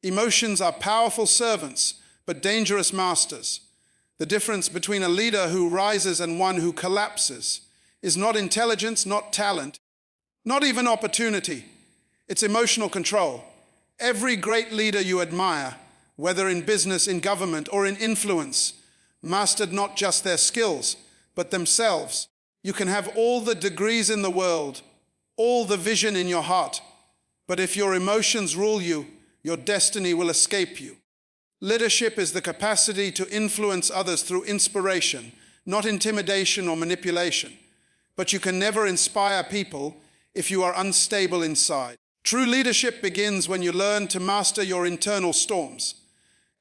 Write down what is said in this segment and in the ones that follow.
Emotions are powerful servants, but dangerous masters. The difference between a leader who rises and one who collapses is not intelligence, not talent, not even opportunity. It's emotional control. Every great leader you admire, whether in business, in government, or in influence, mastered not just their skills, but themselves. You can have all the degrees in the world, all the vision in your heart, but if your emotions rule you, your destiny will escape you. Leadership is the capacity to influence others through inspiration, not intimidation or manipulation. But you can never inspire people if you are unstable inside. True leadership begins when you learn to master your internal storms.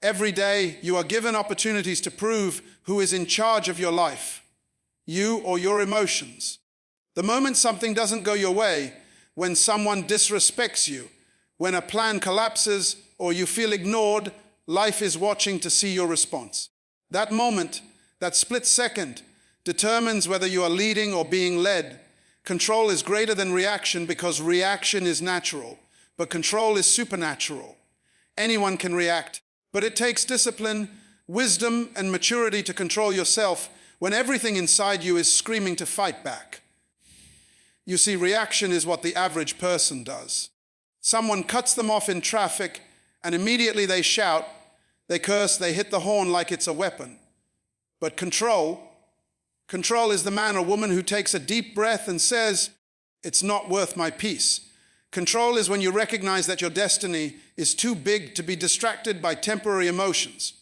Every day, you are given opportunities to prove who is in charge of your life, you or your emotions. The moment something doesn't go your way, when someone disrespects you, when a plan collapses or you feel ignored, life is watching to see your response. That moment, that split second, determines whether you are leading or being led. Control is greater than reaction because reaction is natural, but control is supernatural. Anyone can react, but it takes discipline, wisdom, and maturity to control yourself when everything inside you is screaming to fight back. You see, reaction is what the average person does. Someone cuts them off in traffic, and immediately they shout, they curse, they hit the horn like it's a weapon. But control is the man or woman who takes a deep breath and says, "It's not worth my peace." Control is when you recognize that your destiny is too big to be distracted by temporary emotions.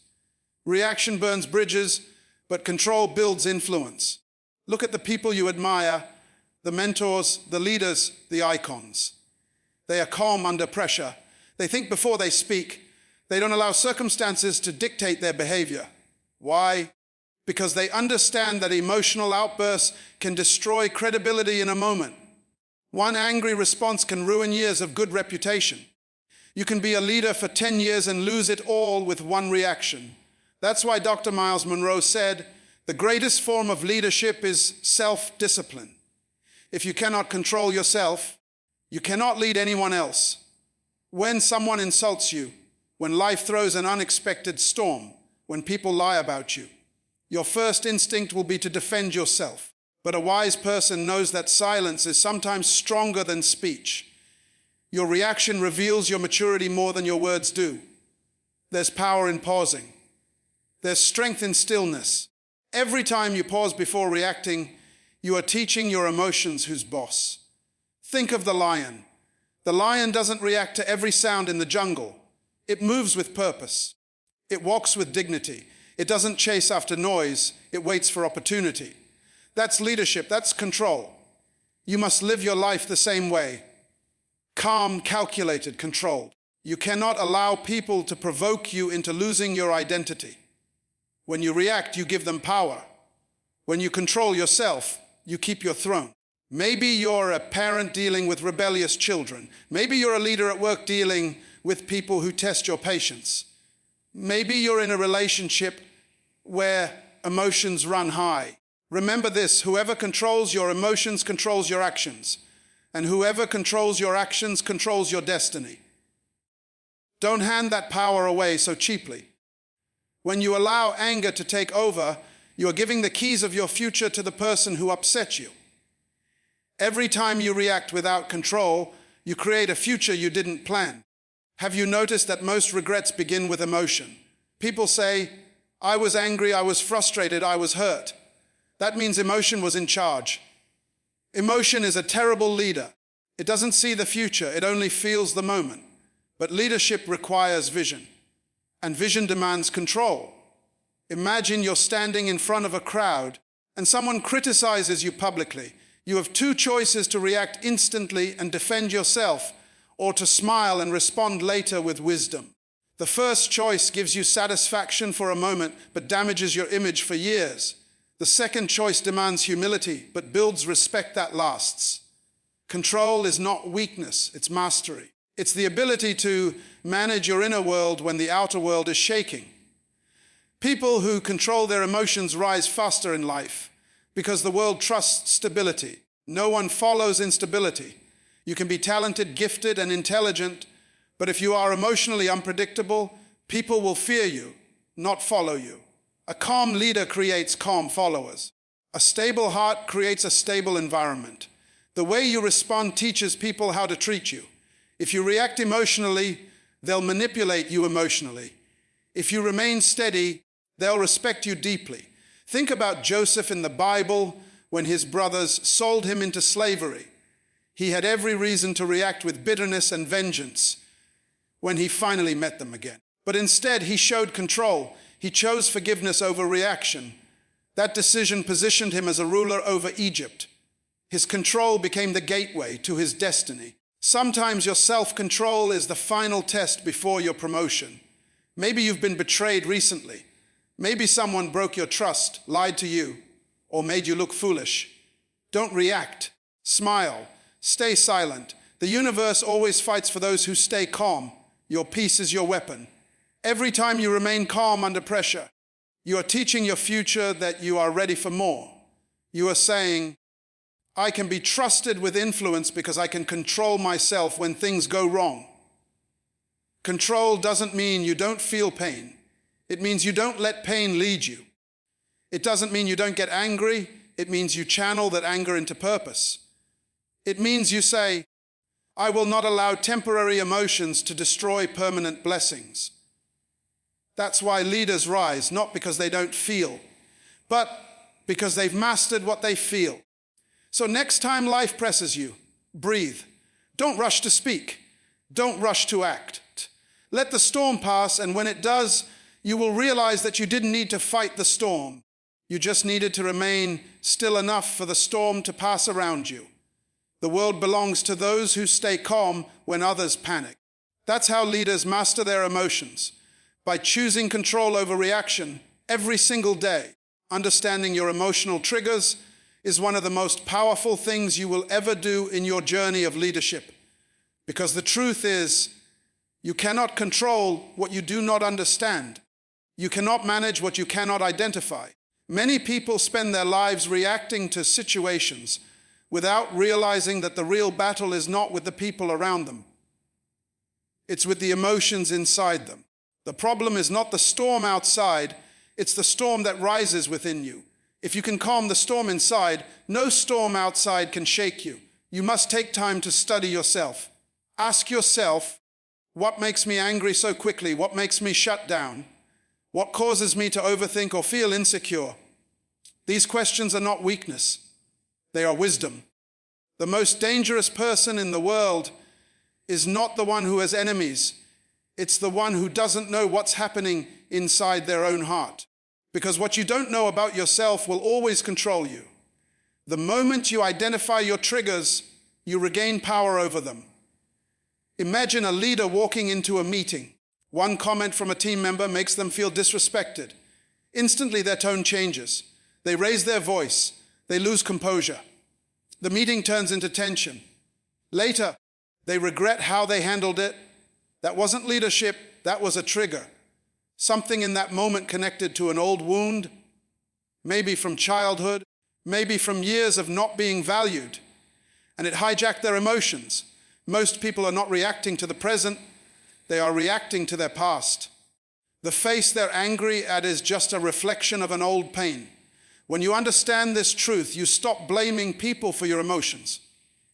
Reaction burns bridges, but control builds influence. Look at the people you admire, the mentors, the leaders, the icons. They are calm under pressure. They think before they speak. They don't allow circumstances to dictate their behavior. Why? Because they understand that emotional outbursts can destroy credibility in a moment. One angry response can ruin years of good reputation. You can be a leader for 10 years and lose it all with one reaction. That's why Dr. Myles Munroe said, the greatest form of leadership is self-discipline. If you cannot control yourself, you cannot lead anyone else. When someone insults you, when life throws an unexpected storm, when people lie about you, your first instinct will be to defend yourself. But a wise person knows that silence is sometimes stronger than speech. Your reaction reveals your maturity more than your words do. There's power in pausing. There's strength in stillness. Every time you pause before reacting, you are teaching your emotions who's boss. Think of the lion. The lion doesn't react to every sound in the jungle. It moves with purpose. It walks with dignity. It doesn't chase after noise. It waits for opportunity. That's leadership. That's control. You must live your life the same way. Calm, calculated, controlled. You cannot allow people to provoke you into losing your identity. When you react, you give them power. When you control yourself, you keep your throne. Maybe you're a parent dealing with rebellious children. Maybe you're a leader at work dealing with people who test your patience. Maybe you're in a relationship where emotions run high. Remember this, whoever controls your emotions controls your actions, and whoever controls your actions controls your destiny. Don't hand that power away so cheaply. When you allow anger to take over, you are giving the keys of your future to the person who upset you. Every time you react without control, you create a future you didn't plan. Have you noticed that most regrets begin with emotion? People say, I was angry, I was frustrated, I was hurt. That means emotion was in charge. Emotion is a terrible leader. It doesn't see the future, it only feels the moment. But leadership requires vision, and vision demands control. Imagine you're standing in front of a crowd and someone criticizes you publicly. You have two choices: to react instantly and defend yourself, or to smile and respond later with wisdom. The first choice gives you satisfaction for a moment, but damages your image for years. The second choice demands humility, but builds respect that lasts. Control is not weakness, it's mastery. It's the ability to manage your inner world when the outer world is shaking. People who control their emotions rise faster in life because the world trusts stability. No one follows instability. You can be talented, gifted, and intelligent, But if you are emotionally unpredictable, people will fear you, not follow you. A calm leader creates calm followers. A stable heart creates a stable environment. The way you respond teaches people how to treat you. If you react emotionally, they'll manipulate you emotionally. If you remain steady, they'll respect you deeply. Think about Joseph in the Bible when his brothers sold him into slavery. He had every reason to react with bitterness and vengeance when he finally met them again. But instead, he showed control. He chose forgiveness over reaction. That decision positioned him as a ruler over Egypt. His control became the gateway to his destiny. Sometimes your self-control is the final test before your promotion. Maybe you've been betrayed recently. Maybe someone broke your trust, lied to you, or made you look foolish. Don't react. Smile. Stay silent. The universe always fights for those who stay calm. Your peace is your weapon. Every time you remain calm under pressure, you are teaching your future that you are ready for more. You are saying, I can be trusted with influence because I can control myself when things go wrong. Control doesn't mean you don't feel pain. It means you don't let pain lead you. It doesn't mean you don't get angry. It means you channel that anger into purpose. It means you say, I will not allow temporary emotions to destroy permanent blessings. That's why leaders rise, not because they don't feel, but because they've mastered what they feel. So next time life presses you, breathe. Don't rush to speak. Don't rush to act. Let the storm pass, and when it does, you will realize that you didn't need to fight the storm. You just needed to remain still enough for the storm to pass around you. The world belongs to those who stay calm when others panic. That's how leaders master their emotions, by choosing control over reaction every single day. Understanding your emotional triggers is one of the most powerful things you will ever do in your journey of leadership. Because the truth is, you cannot control what you do not understand. You cannot manage what you cannot identify. Many people spend their lives reacting to situations without realizing that the real battle is not with the people around them. It's with the emotions inside them. The problem is not the storm outside, it's the storm that rises within you. If you can calm the storm inside, no storm outside can shake you. You must take time to study yourself. Ask yourself, what makes me angry so quickly? What makes me shut down? What causes me to overthink or feel insecure? These questions are not weakness. They are wisdom. The most dangerous person in the world is not the one who has enemies. It's the one who doesn't know what's happening inside their own heart. Because what you don't know about yourself will always control you. The moment you identify your triggers, you regain power over them. Imagine a leader walking into a meeting. One comment from a team member makes them feel disrespected. Instantly their tone changes. They raise their voice. They lose composure. The meeting turns into tension. Later, they regret how they handled it. That wasn't leadership, that was a trigger. Something in that moment connected to an old wound, maybe from childhood, maybe from years of not being valued, and it hijacked their emotions. Most people are not reacting to the present, they are reacting to their past. The face they're angry at is just a reflection of an old pain. When you understand this truth, you stop blaming people for your emotions.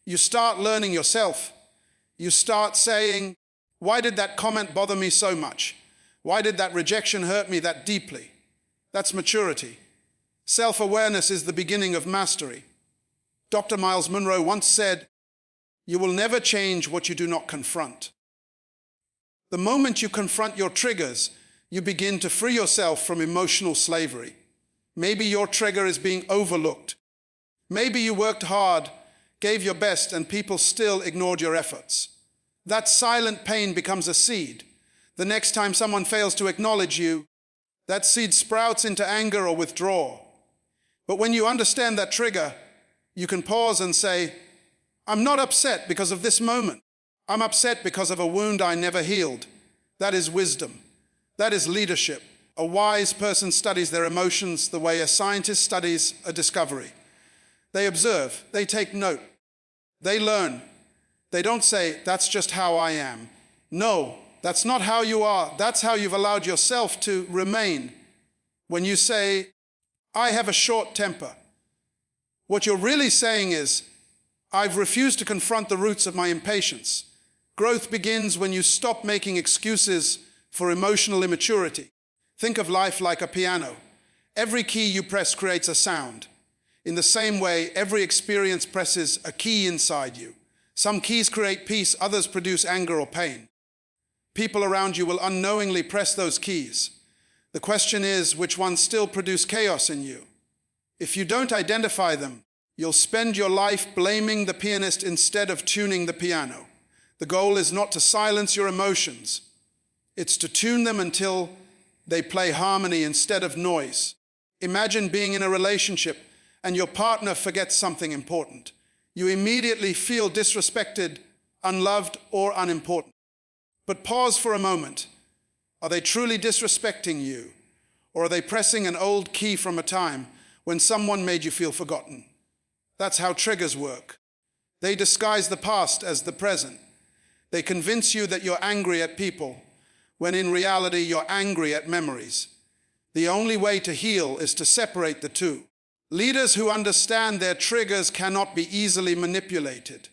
You start learning yourself. You start saying, why did that comment bother me so much? Why did that rejection hurt me that deeply? That's maturity. Self-awareness is the beginning of mastery. Dr. Myles Munroe once said, you will never change what you do not confront. The moment you confront your triggers, you begin to free yourself from emotional slavery. Maybe your trigger is being overlooked. Maybe you worked hard, gave your best, and people still ignored your efforts. That silent pain becomes a seed. The next time someone fails to acknowledge you, that seed sprouts into anger or withdrawal. But when you understand that trigger, you can pause and say, I'm not upset because of this moment. I'm upset because of a wound I never healed. That is wisdom. That is leadership. A wise person studies their emotions the way a scientist studies a discovery. They observe, they take note, they learn. They don't say, that's just how I am. No, that's not how you are. That's how you've allowed yourself to remain. When you say, I have a short temper, what you're really saying is, I've refused to confront the roots of my impatience. Growth begins when you stop making excuses for emotional immaturity. Think of life like a piano. Every key you press creates a sound. In the same way, every experience presses a key inside you. Some keys create peace, others produce anger or pain. People around you will unknowingly press those keys. The question is, which ones still produce chaos in you? If you don't identify them, you'll spend your life blaming the pianist instead of tuning the piano. The goal is not to silence your emotions. It's to tune them until they play harmony instead of noise. Imagine being in a relationship and your partner forgets something important. You immediately feel disrespected, unloved, or unimportant. But pause for a moment. Are they truly disrespecting you? Or are they pressing an old key from a time when someone made you feel forgotten? That's how triggers work. They disguise the past as the present. They convince you that you're angry at people, when in reality you're angry at memories. The only way to heal is to separate the two. Leaders who understand their triggers cannot be easily manipulated,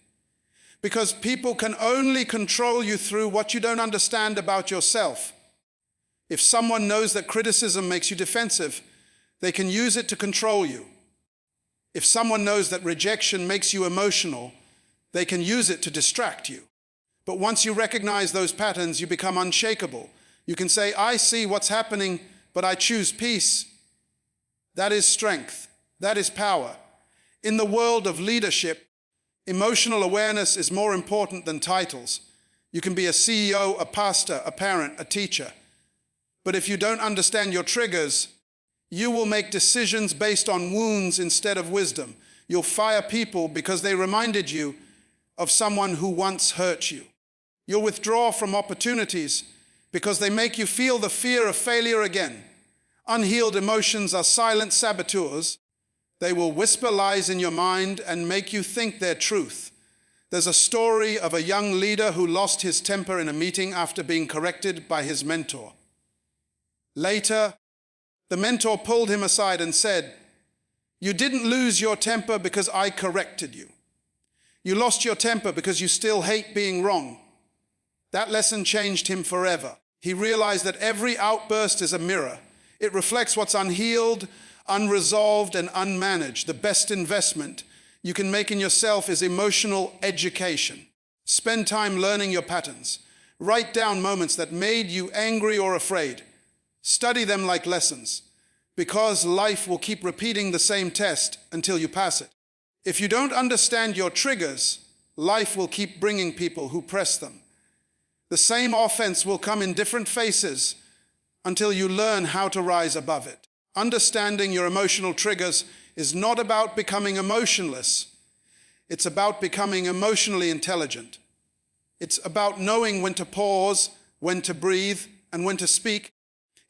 because people can only control you through what you don't understand about yourself. If someone knows that criticism makes you defensive, they can use it to control you. If someone knows that rejection makes you emotional, they can use it to distract you. But once you recognize those patterns, you become unshakable. You can say, I see what's happening, but I choose peace. That is strength. That is power. In the world of leadership, emotional awareness is more important than titles. You can be a CEO, a pastor, a parent, a teacher. But if you don't understand your triggers, you will make decisions based on wounds instead of wisdom. You'll fire people because they reminded you of someone who once hurt you. You'll withdraw from opportunities because they make you feel the fear of failure again. Unhealed emotions are silent saboteurs. They will whisper lies in your mind and make you think they're truth. There's a story of a young leader who lost his temper in a meeting after being corrected by his mentor. Later, the mentor pulled him aside and said, "You didn't lose your temper because I corrected you. You lost your temper because you still hate being wrong." That lesson changed him forever. He realized that every outburst is a mirror. It reflects what's unhealed, unresolved, and unmanaged. The best investment you can make in yourself is emotional education. Spend time learning your patterns. Write down moments that made you angry or afraid. Study them like lessons, because life will keep repeating the same test until you pass it. If you don't understand your triggers, life will keep bringing people who press them. The same offense will come in different faces until you learn how to rise above it. Understanding your emotional triggers is not about becoming emotionless. It's about becoming emotionally intelligent. It's about knowing when to pause, when to breathe, and when to speak.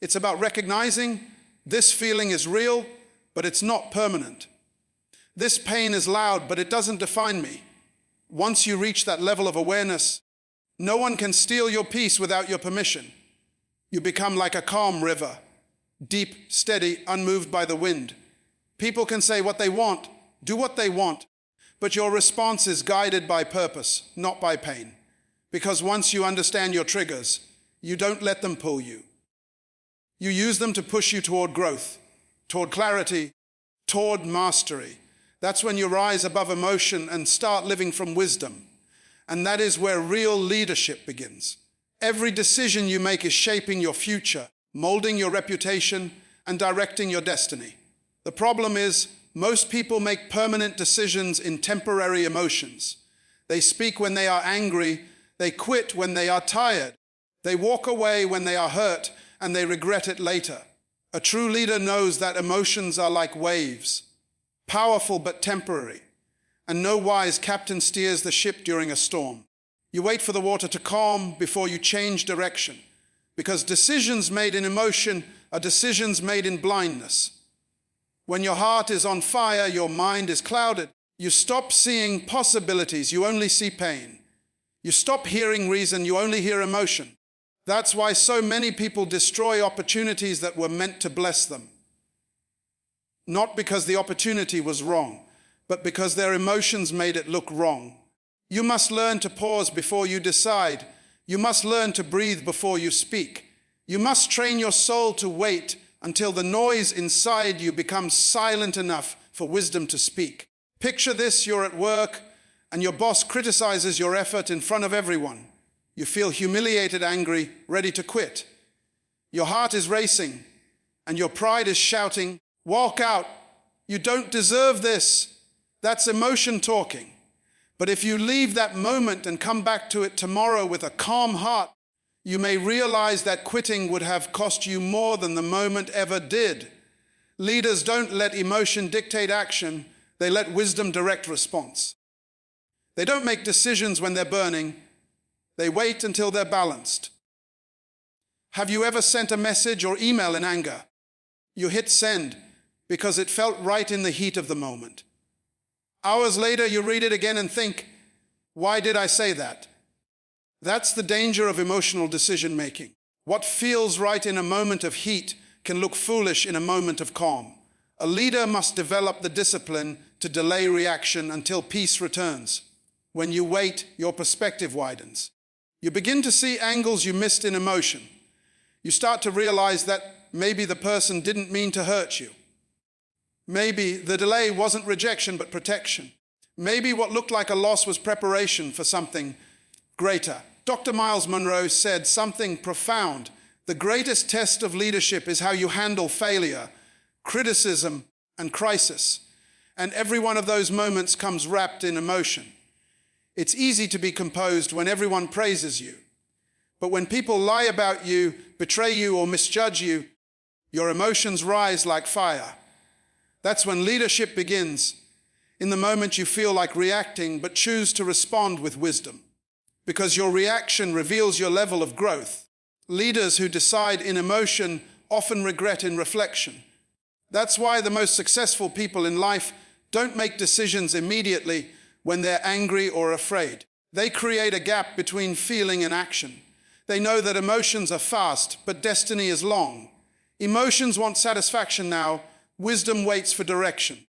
It's about recognizing this feeling is real, but it's not permanent. This pain is loud, but it doesn't define me. Once you reach that level of awareness, no one can steal your peace without your permission. You become like a calm river, deep, steady, unmoved by the wind. People can say what they want, do what they want, but your response is guided by purpose, not by pain. Because once you understand your triggers, you don't let them pull you. You use them to push you toward growth, toward clarity, toward mastery. That's when you rise above emotion and start living from wisdom. And that is where real leadership begins. Every decision you make is shaping your future, molding your reputation, and directing your destiny. The problem is, most people make permanent decisions in temporary emotions. They speak when they are angry, they quit when they are tired, they walk away when they are hurt, and they regret it later. A true leader knows that emotions are like waves, powerful but temporary, and no wise captain steers the ship during a storm. You wait for the water to calm before you change direction, because decisions made in emotion are decisions made in blindness. When your heart is on fire, your mind is clouded. You stop seeing possibilities, you only see pain. You stop hearing reason, you only hear emotion. That's why so many people destroy opportunities that were meant to bless them. Not because the opportunity was wrong, but because their emotions made it look wrong. You must learn to pause before you decide. You must learn to breathe before you speak. You must train your soul to wait until the noise inside you becomes silent enough for wisdom to speak. Picture this: you're at work and your boss criticizes your effort in front of everyone. You feel humiliated, angry, ready to quit. Your heart is racing and your pride is shouting, "Walk out. You don't deserve this." That's emotion talking. But if you leave that moment and come back to it tomorrow with a calm heart, you may realize that quitting would have cost you more than the moment ever did. Leaders don't let emotion dictate action. They let wisdom direct response. They don't make decisions when they're burning. They wait until they're balanced. Have you ever sent a message or email in anger? You hit send because it felt right in the heat of the moment. Hours later, you read it again and think, why did I say that? That's the danger of emotional decision making. What feels right in a moment of heat can look foolish in a moment of calm. A leader must develop the discipline to delay reaction until peace returns. When you wait, your perspective widens. You begin to see angles you missed in emotion. You start to realize that maybe the person didn't mean to hurt you. Maybe the delay wasn't rejection but protection. Maybe what looked like a loss was preparation for something greater. Dr. Myles Munroe said something profound. The greatest test of leadership is how you handle failure, criticism, and crisis. And every one of those moments comes wrapped in emotion. It's easy to be composed when everyone praises you. But when people lie about you, betray you, or misjudge you, your emotions rise like fire. That's when leadership begins, in the moment you feel like reacting, but choose to respond with wisdom. Because your reaction reveals your level of growth. Leaders who decide in emotion often regret in reflection. That's why the most successful people in life don't make decisions immediately when they're angry or afraid. They create a gap between feeling and action. They know that emotions are fast, but destiny is long. Emotions want satisfaction now. Wisdom waits for direction.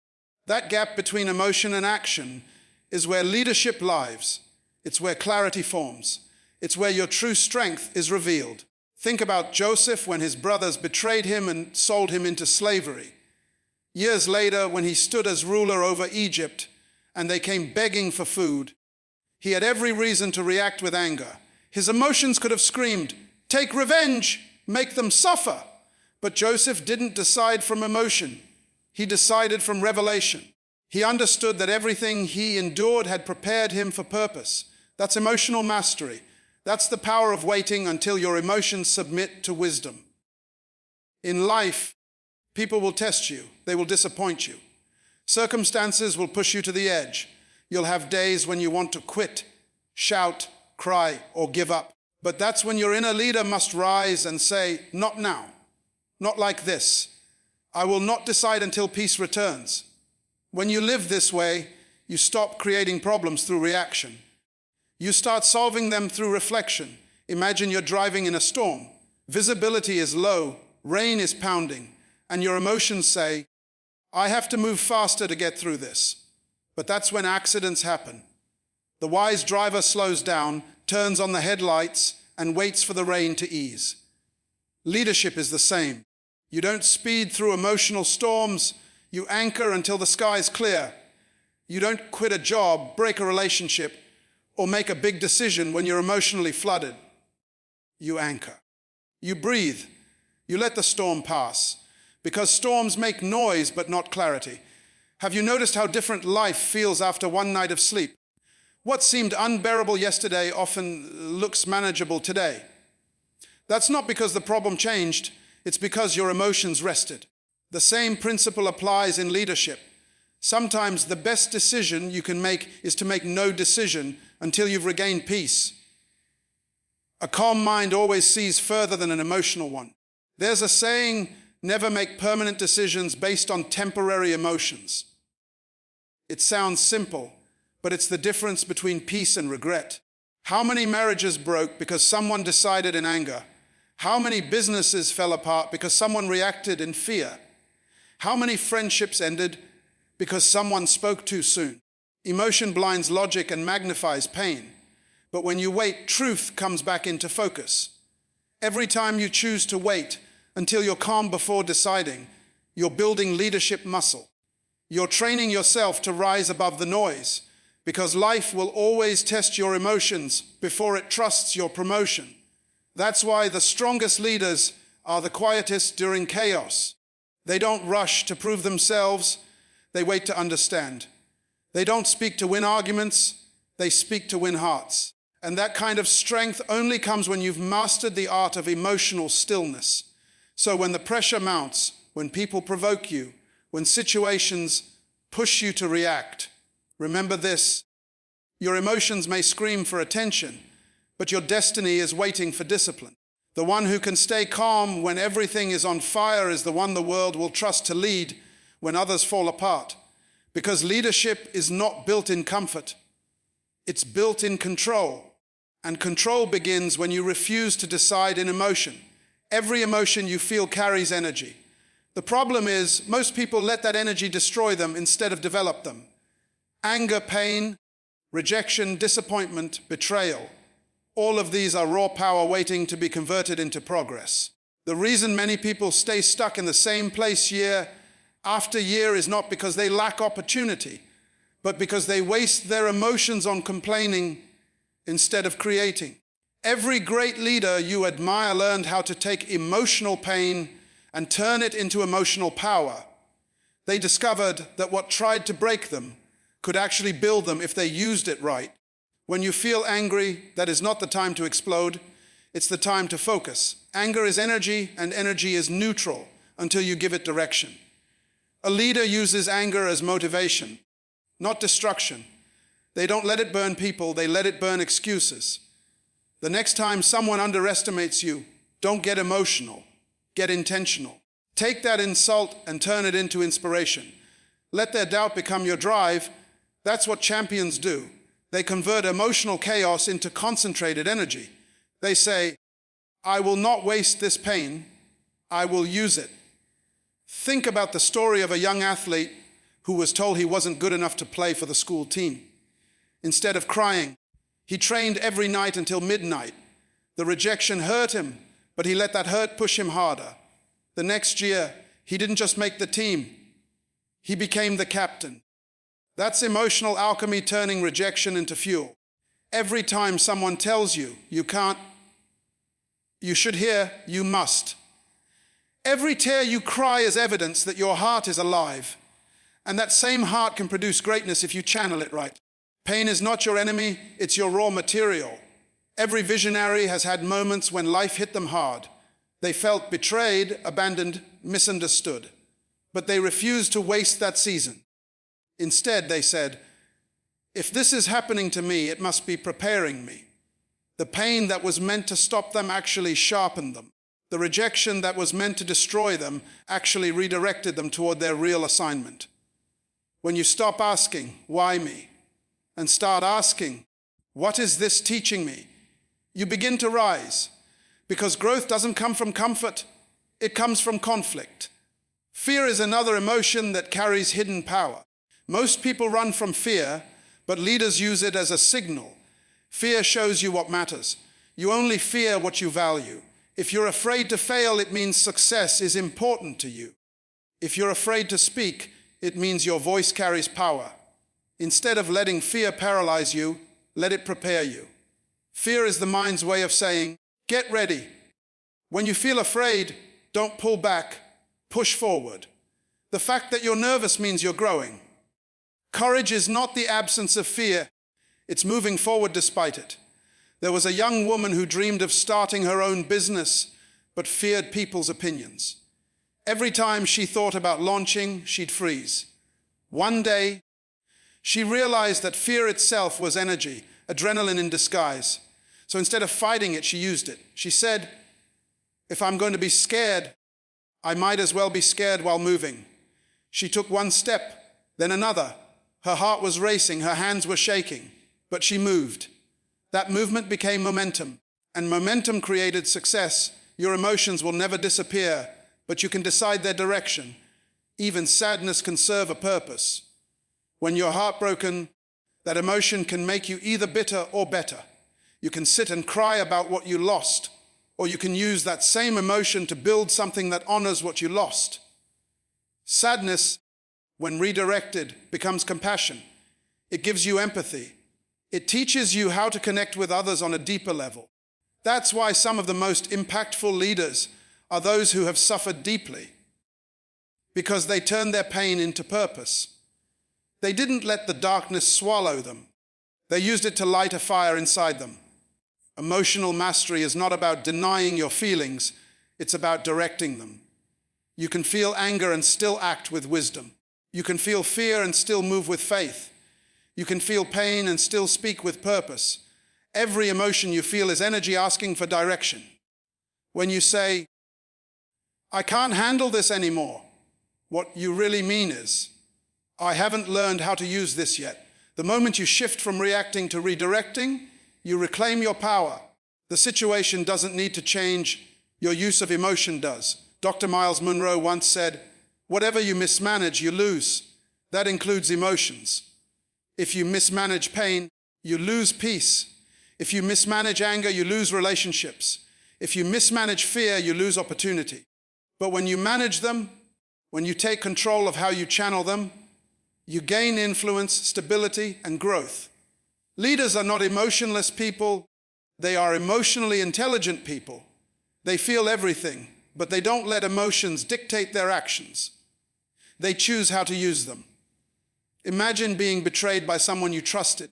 That gap between emotion and action is where leadership lives. It's where clarity forms. It's where your true strength is revealed. Think about Joseph when his brothers betrayed him and sold him into slavery. Years later, when he stood as ruler over Egypt and they came begging for food, he had every reason to react with anger. His emotions could have screamed, "Take revenge, make them suffer." But Joseph didn't decide from emotion. He decided from revelation. He understood that everything he endured had prepared him for purpose. That's emotional mastery. That's the power of waiting until your emotions submit to wisdom. In life, people will test you. They will disappoint you. Circumstances will push you to the edge. You'll have days when you want to quit, shout, cry, or give up. But that's when your inner leader must rise and say, "Not now. Not like this. I will not decide until peace returns." When you live this way, you stop creating problems through reaction. You start solving them through reflection. Imagine you're driving in a storm. Visibility is low, rain is pounding, and your emotions say, "I have to move faster to get through this." But that's when accidents happen. The wise driver slows down, turns on the headlights, and waits for the rain to ease. Leadership is the same. You don't speed through emotional storms. You anchor until the sky's clear. You don't quit a job, break a relationship, or make a big decision when you're emotionally flooded. You anchor. You breathe. You let the storm pass. Because storms make noise but not clarity. Have you noticed how different life feels after one night of sleep? What seemed unbearable yesterday often looks manageable today. That's not because the problem changed. It's because your emotions rested. The same principle applies in leadership. Sometimes the best decision you can make is to make no decision until you've regained peace. A calm mind always sees further than an emotional one. There's a saying, never make permanent decisions based on temporary emotions. It sounds simple, but it's the difference between peace and regret. How many marriages broke because someone decided in anger? How many businesses fell apart because someone reacted in fear? How many friendships ended because someone spoke too soon? Emotion blinds logic and magnifies pain. But when you wait, truth comes back into focus. Every time you choose to wait until you're calm before deciding, you're building leadership muscle. You're training yourself to rise above the noise, because life will always test your emotions before it trusts your promotion. That's why the strongest leaders are the quietest during chaos. They don't rush to prove themselves, they wait to understand. They don't speak to win arguments, they speak to win hearts. And that kind of strength only comes when you've mastered the art of emotional stillness. So when the pressure mounts, when people provoke you, when situations push you to react, remember this: your emotions may scream for attention, but your destiny is waiting for discipline. The one who can stay calm when everything is on fire is the one the world will trust to lead when others fall apart. Because leadership is not built in comfort, it's built in control. And control begins when you refuse to decide in emotion. Every emotion you feel carries energy. The problem is, most people let that energy destroy them instead of develop them. Anger, pain, rejection, disappointment, betrayal. All of these are raw power waiting to be converted into progress. The reason many people stay stuck in the same place year after year is not because they lack opportunity, but because they waste their emotions on complaining instead of creating. Every great leader you admire learned how to take emotional pain and turn it into emotional power. They discovered that what tried to break them could actually build them if they used it right. When you feel angry, that is not the time to explode, it's the time to focus. Anger is energy, and energy is neutral until you give it direction. A leader uses anger as motivation, not destruction. They don't let it burn people, they let it burn excuses. The next time someone underestimates you, don't get emotional, get intentional. Take that insult and turn it into inspiration. Let their doubt become your drive. That's what champions do. They convert emotional chaos into concentrated energy. They say, I will not waste this pain, I will use it. Think about the story of a young athlete who was told he wasn't good enough to play for the school team. Instead of crying, he trained every night until midnight. The rejection hurt him, but he let that hurt push him harder. The next year, he didn't just make the team, he became the captain. That's emotional alchemy, turning rejection into fuel. Every time someone tells you you can't, you should hear, you must. Every tear you cry is evidence that your heart is alive, and that same heart can produce greatness if you channel it right. Pain is not your enemy, it's your raw material. Every visionary has had moments when life hit them hard. They felt betrayed, abandoned, misunderstood. But they refused to waste that season. Instead, they said, if this is happening to me, it must be preparing me. The pain that was meant to stop them actually sharpened them. The rejection that was meant to destroy them actually redirected them toward their real assignment. When you stop asking, why me? And start asking, what is this teaching me? You begin to rise, because growth doesn't come from comfort, it comes from conflict. Fear is another emotion that carries hidden power. Most people run from fear, but leaders use it as a signal. Fear shows you what matters. You only fear what you value. If you're afraid to fail, it means success is important to you. If you're afraid to speak, it means your voice carries power. Instead of letting fear paralyze you, let it prepare you. Fear is the mind's way of saying, get ready. When you feel afraid, don't pull back, push forward. The fact that you're nervous means you're growing. Courage is not the absence of fear, it's moving forward despite it. There was a young woman who dreamed of starting her own business, but feared people's opinions. Every time she thought about launching, she'd freeze. One day, she realized that fear itself was energy, adrenaline in disguise. So instead of fighting it, she used it. She said, if I'm going to be scared, I might as well be scared while moving. She took one step, then another. Her heart was racing, her hands were shaking, but she moved. That movement became momentum, and momentum created success. Your emotions will never disappear, but you can decide their direction. Even sadness can serve a purpose. When you're heartbroken, that emotion can make you either bitter or better. You can sit and cry about what you lost, or you can use that same emotion to build something that honors what you lost. Sadness, when redirected, becomes compassion. It gives you empathy. It teaches you how to connect with others on a deeper level. That's why some of the most impactful leaders are those who have suffered deeply, because they turned their pain into purpose. They didn't let the darkness swallow them. They used it to light a fire inside them. Emotional mastery is not about denying your feelings, it's about directing them. You can feel anger and still act with wisdom. You can feel fear and still move with faith. You can feel pain and still speak with purpose. Every emotion you feel is energy asking for direction. When you say, "I can't handle this anymore," what you really mean is, "I haven't learned how to use this yet." The moment you shift from reacting to redirecting, you reclaim your power. The situation doesn't need to change, your use of emotion does. Dr. Myles Munroe once said, "Whatever you mismanage, you lose." That includes emotions. If you mismanage pain, you lose peace. If you mismanage anger, you lose relationships. If you mismanage fear, you lose opportunity. But when you manage them, when you take control of how you channel them, you gain influence, stability, and growth. Leaders are not emotionless people. They are emotionally intelligent people. They feel everything, but they don't let emotions dictate their actions. They choose how to use them. Imagine being betrayed by someone you trusted.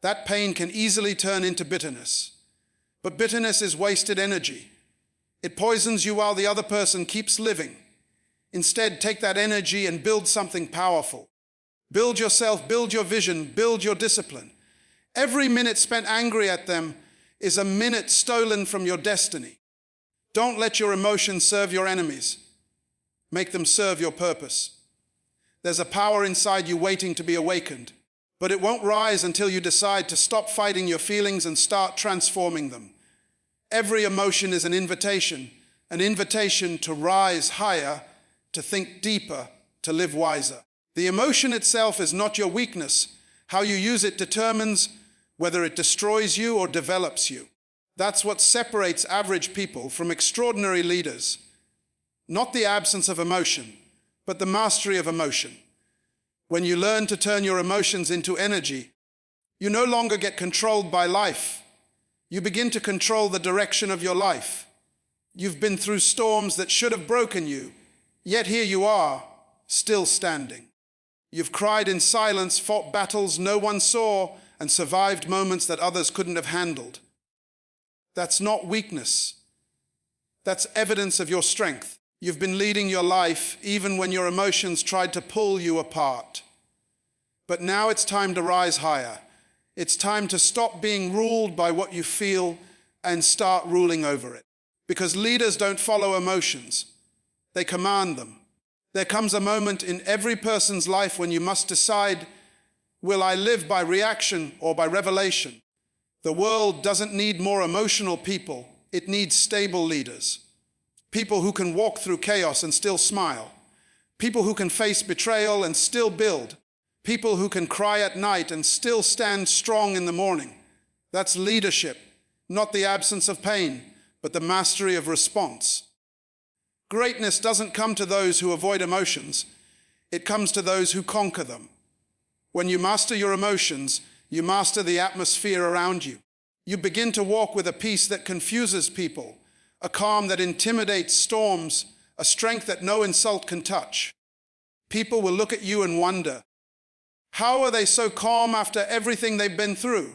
That pain can easily turn into bitterness. But bitterness is wasted energy. It poisons you while the other person keeps living. Instead, take that energy and build something powerful. Build yourself, build your vision, build your discipline. Every minute spent angry at them is a minute stolen from your destiny. Don't let your emotions serve your enemies. Make them serve your purpose. There's a power inside you waiting to be awakened, but it won't rise until you decide to stop fighting your feelings and start transforming them. Every emotion is an invitation to rise higher, to think deeper, to live wiser. The emotion itself is not your weakness. How you use it determines whether it destroys you or develops you. That's what separates average people from extraordinary leaders. Not the absence of emotion, but the mastery of emotion. When you learn to turn your emotions into energy, you no longer get controlled by life. You begin to control the direction of your life. You've been through storms that should have broken you, yet here you are, still standing. You've cried in silence, fought battles no one saw, and survived moments that others couldn't have handled. That's not weakness. That's evidence of your strength. You've been leading your life even when your emotions tried to pull you apart. But now it's time to rise higher. It's time to stop being ruled by what you feel and start ruling over it. Because leaders don't follow emotions. They command them. There comes a moment in every person's life when you must decide, will I live by reaction or by revelation? The world doesn't need more emotional people. It needs stable leaders. People who can walk through chaos and still smile. People who can face betrayal and still build. People who can cry at night and still stand strong in the morning. That's leadership, not the absence of pain, but the mastery of response. Greatness doesn't come to those who avoid emotions. It comes to those who conquer them. When you master your emotions, you master the atmosphere around you. You begin to walk with a peace that confuses people, a calm that intimidates storms, a strength that no insult can touch. People will look at you and wonder, how are they so calm after everything they've been through?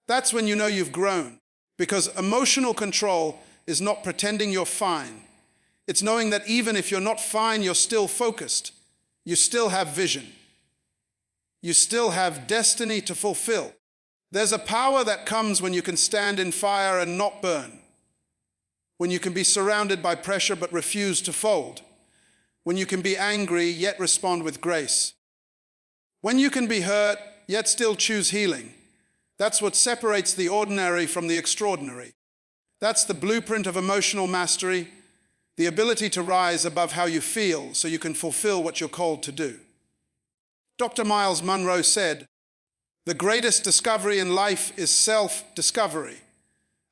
That's when you know you've grown, because emotional control is not pretending you're fine. It's knowing that even if you're not fine, you're still focused. You still have vision. You still have destiny to fulfill. There's a power that comes when you can stand in fire and not burn. When you can be surrounded by pressure but refuse to fold. When you can be angry yet respond with grace. When you can be hurt yet still choose healing. That's what separates the ordinary from the extraordinary. That's the blueprint of emotional mastery, the ability to rise above how you feel so you can fulfill what you're called to do. Dr. Myles Munroe said, "The greatest discovery in life is self-discovery.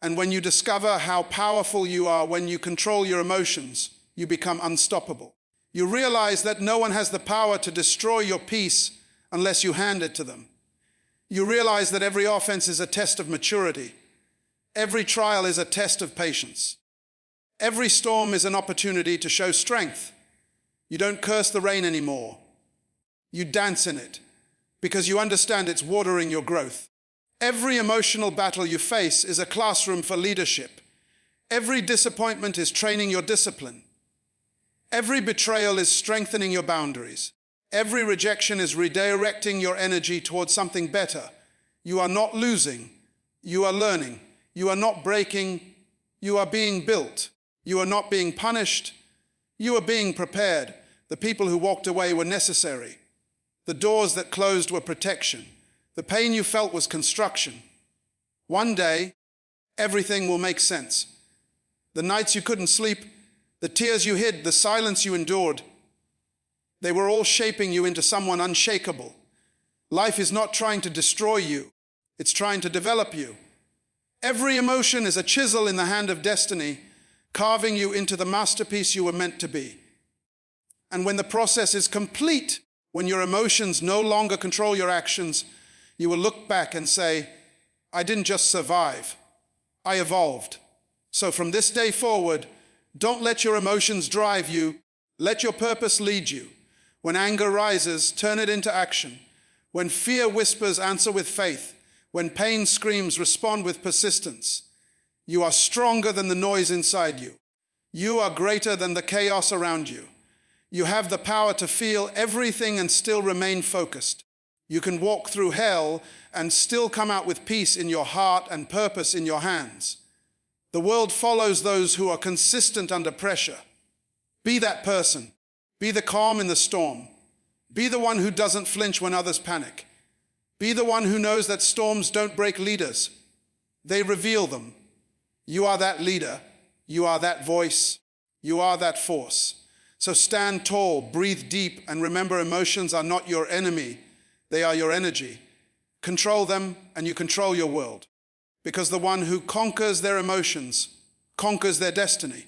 And when you discover how powerful you are when you control your emotions, you become unstoppable. You realize that no one has the power to destroy your peace unless you hand it to them. You realize that every offense is a test of maturity. Every trial is a test of patience. Every storm is an opportunity to show strength. You don't curse the rain anymore. You dance in it because you understand it's watering your growth. Every emotional battle you face is a classroom for leadership. Every disappointment is training your discipline. Every betrayal is strengthening your boundaries. Every rejection is redirecting your energy towards something better. You are not losing. You are learning. You are not breaking. You are being built. You are not being punished. You are being prepared. The people who walked away were necessary. The doors that closed were protection. The pain you felt was construction. One day, everything will make sense. The nights you couldn't sleep, the tears you hid, the silence you endured, they were all shaping you into someone unshakable. Life is not trying to destroy you. It's trying to develop you. Every emotion is a chisel in the hand of destiny, carving you into the masterpiece you were meant to be. And when the process is complete, when your emotions no longer control your actions, you will look back and say, I didn't just survive, I evolved. So from this day forward, don't let your emotions drive you, let your purpose lead you. When anger rises, turn it into action. When fear whispers, answer with faith. When pain screams, respond with persistence. You are stronger than the noise inside you. You are greater than the chaos around you. You have the power to feel everything and still remain focused. You can walk through hell and still come out with peace in your heart and purpose in your hands. The world follows those who are consistent under pressure. Be that person. Be the calm in the storm. Be the one who doesn't flinch when others panic. Be the one who knows that storms don't break leaders. They reveal them. You are that leader. You are that voice. You are that force. So stand tall, breathe deep, and remember emotions are not your enemy. They are your energy. Control them, and you control your world. Because the one who conquers their emotions conquers their destiny.